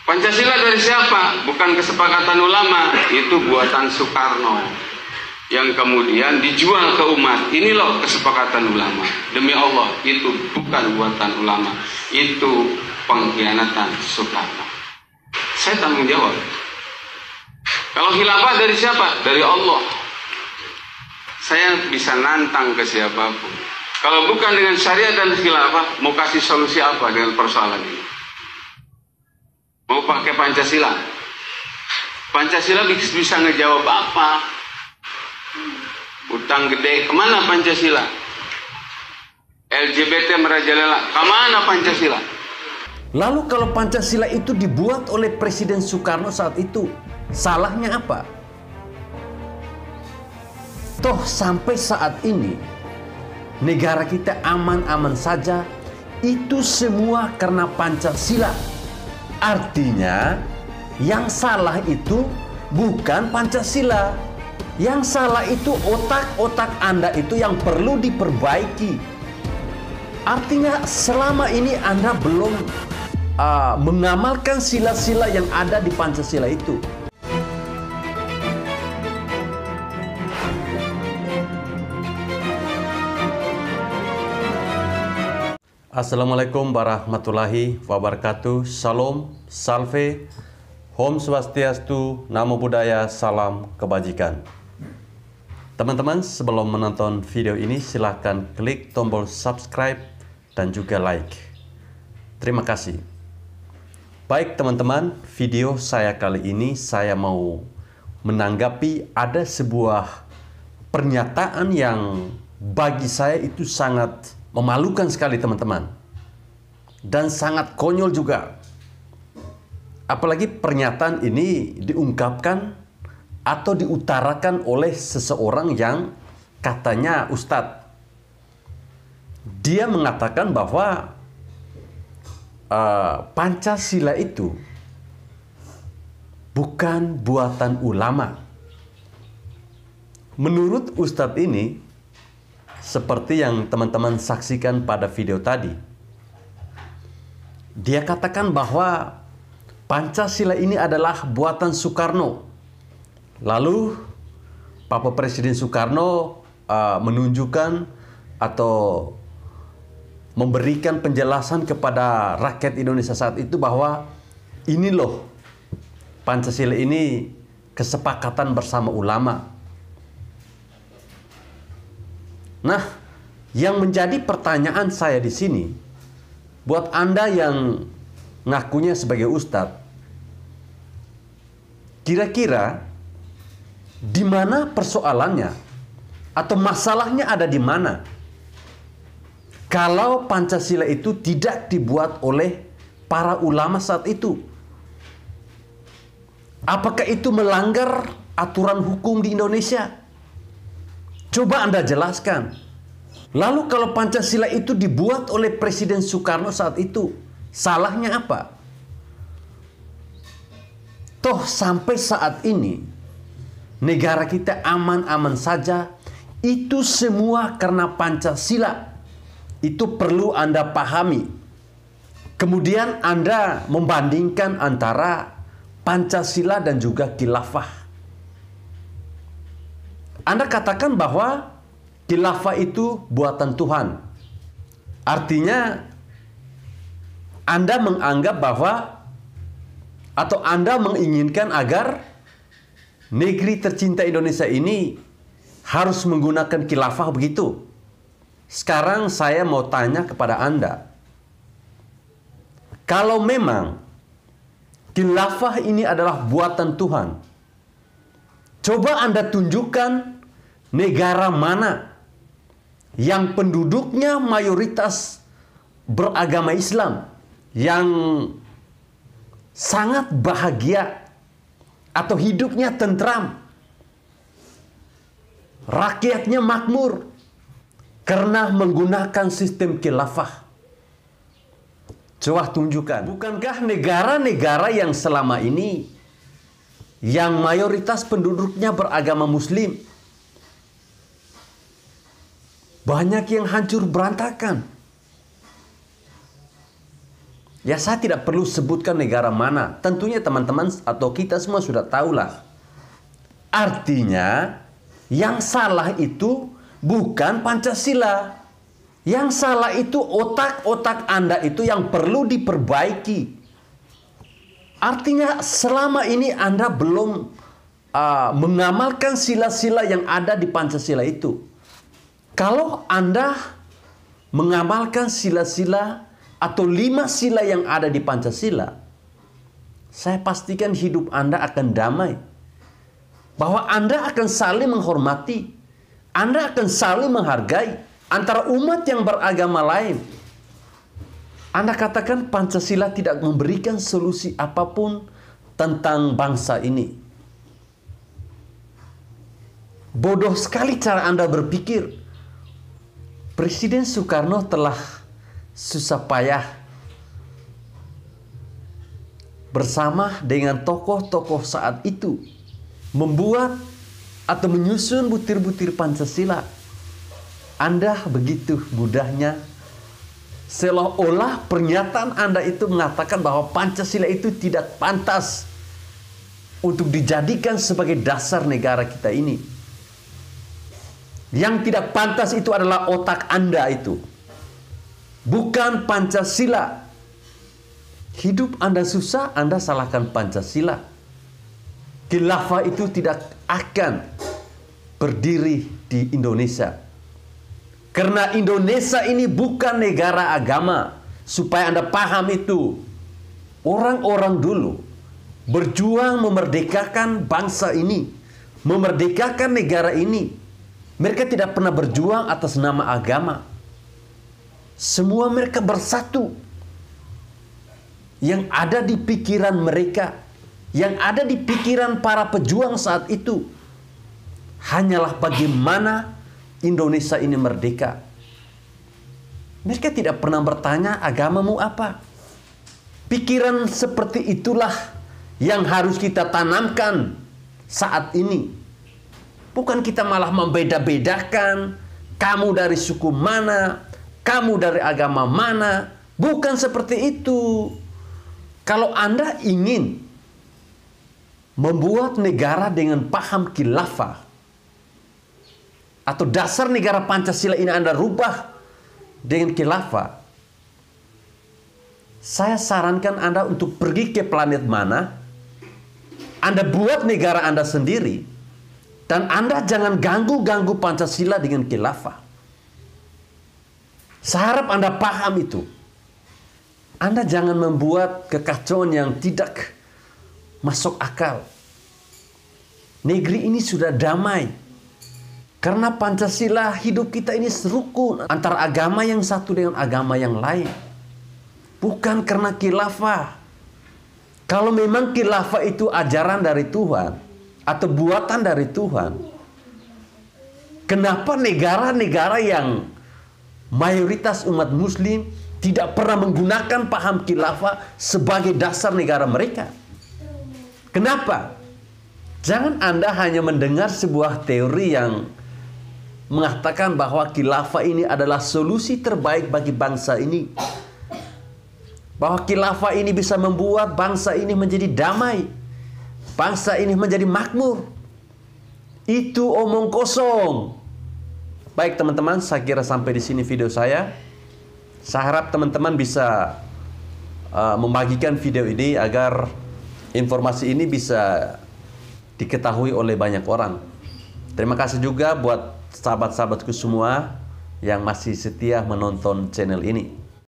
Pancasila dari siapa? Bukan kesepakatan ulama, itu buatan Soekarno yang kemudian dijual ke umat. Ini loh kesepakatan ulama. Demi Allah, itu bukan buatan ulama, itu pengkhianatan Soekarno. Saya tanggung jawab. Kalau khilafah dari siapa? Dari Allah. Saya bisa nantang ke siapapun. Kalau bukan dengan syariat dan khilafah, mau kasih solusi apa dengan persoalan ini? Mau pakai Pancasila? Pancasila bisa ngejawab apa? Utang gede, kemana Pancasila? LGBT merajalela, kemana Pancasila? Lalu kalau Pancasila itu dibuat oleh Presiden Soekarno saat itu, salahnya apa? Toh sampai saat ini, negara kita aman-aman saja, itu semua karena Pancasila. Artinya, yang salah itu bukan Pancasila. Yang salah itu otak-otak Anda itu yang perlu diperbaiki. Artinya, selama ini Anda belum mengamalkan sila-sila yang ada di Pancasila itu. Assalamualaikum warahmatullahi wabarakatuh. Salam, salve, Om Swastiastu, Namo Buddhaya, salam kebajikan. Teman-teman, sebelum menonton video ini silahkan klik tombol subscribe dan juga like. Terima kasih. Baik teman-teman, video saya kali ini saya mau menanggapi ada sebuah pernyataan yang bagi saya itu sangat memalukan sekali teman-teman. Dan sangat konyol juga. Apalagi pernyataan ini diungkapkan atau diutarakan oleh seseorang yang katanya ustadz. Dia mengatakan bahwa Pancasila itu bukan buatan ulama. Menurut ustadz ini, seperti yang teman-teman saksikan pada video tadi, dia katakan bahwa Pancasila ini adalah buatan Soekarno. Lalu Bapak Presiden Soekarno menunjukkan atau memberikan penjelasan kepada rakyat Indonesia saat itu bahwa ini loh, Pancasila ini kesepakatan bersama ulama. Nah, yang menjadi pertanyaan saya di sini, buat Anda yang ngakunya sebagai ustadz, kira-kira di mana persoalannya atau masalahnya ada di mana? Kalau Pancasila itu tidak dibuat oleh para ulama saat itu, apakah itu melanggar aturan hukum di Indonesia? Coba Anda jelaskan. Lalu kalau Pancasila itu dibuat oleh Presiden Soekarno saat itu, salahnya apa? Toh sampai saat ini, negara kita aman-aman saja, itu semua karena Pancasila. Itu perlu Anda pahami. Kemudian Anda membandingkan antara Pancasila dan juga khilafah. Anda katakan bahwa khilafah itu buatan Tuhan. Artinya Anda menganggap bahwa atau Anda menginginkan agar negeri tercinta Indonesia ini harus menggunakan khilafah begitu. Sekarang saya mau tanya kepada Anda. Kalau memang khilafah ini adalah buatan Tuhan, coba Anda tunjukkan negara mana yang penduduknya mayoritas beragama Islam, yang sangat bahagia atau hidupnya tentram, rakyatnya makmur karena menggunakan sistem khilafah. Coba tunjukkan. Bukankah negara-negara yang selama ini yang mayoritas penduduknya beragama Muslim banyak yang hancur berantakan? Ya saya tidak perlu sebutkan negara mana. Tentunya teman-teman atau kita semua sudah tahulah. Artinya yang salah itu bukan Pancasila. Yang salah itu otak-otak Anda itu yang perlu diperbaiki. Artinya selama ini Anda belum mengamalkan sila-sila yang ada di Pancasila itu. Kalau Anda mengamalkan sila-sila atau 5 sila yang ada di Pancasila, saya pastikan hidup Anda akan damai. Bahwa Anda akan saling menghormati, Anda akan saling menghargai antara umat yang beragama lain. Anda katakan Pancasila tidak memberikan solusi apapun tentang bangsa ini. Bodoh sekali cara Anda berpikir. Presiden Soekarno telah susah payah bersama dengan tokoh-tokoh saat itu membuat atau menyusun butir-butir Pancasila. Anda begitu mudahnya, seolah-olah pernyataan Anda itu mengatakan bahwa Pancasila itu tidak pantas untuk dijadikan sebagai dasar negara kita ini. Yang tidak pantas itu adalah otak Anda itu, bukan Pancasila. Hidup Anda susah, Anda salahkan Pancasila. Khilafah itu tidak akan berdiri di Indonesia. Karena Indonesia ini bukan negara agama. Supaya Anda paham itu. Orang-orang dulu berjuang memerdekakan bangsa ini, memerdekakan negara ini. Mereka tidak pernah berjuang atas nama agama. Semua mereka bersatu. Yang ada di pikiran mereka, yang ada di pikiran para pejuang saat itu, hanyalah bagaimana Indonesia ini merdeka. Mereka tidak pernah bertanya agamamu apa. Pikiran seperti itulah yang harus kita tanamkan saat ini. Bukan kita malah membeda-bedakan, kamu dari suku mana, kamu dari agama mana. Bukan seperti itu. Kalau Anda ingin membuat negara dengan paham khilafah, atau dasar negara Pancasila ini Anda rubah dengan khilafah, saya sarankan Anda untuk pergi ke planet mana, Anda buat negara Anda sendiri, dan Anda jangan ganggu-ganggu Pancasila dengan khilafah. Saya harap Anda paham itu. Anda jangan membuat kekacauan yang tidak masuk akal. Negeri ini sudah damai. Karena Pancasila, hidup kita ini serukun antara agama yang satu dengan agama yang lain. Bukan karena khilafah. Kalau memang khilafah itu ajaran dari Tuhan atau buatan dari Tuhan, kenapa negara-negara yang mayoritas umat muslim tidak pernah menggunakan paham khilafah sebagai dasar negara mereka? Kenapa? Jangan Anda hanya mendengar sebuah teori yang mengatakan bahwa khilafah ini adalah solusi terbaik bagi bangsa ini. Bahwa khilafah ini bisa membuat bangsa ini menjadi damai. Bangsa ini menjadi makmur. Itu omong kosong. Baik teman-teman, saya kira sampai di sini video saya. Saya harap teman-teman bisa membagikan video ini agar informasi ini bisa diketahui oleh banyak orang. Terima kasih juga buat sahabat-sahabatku semua yang masih setia menonton channel ini.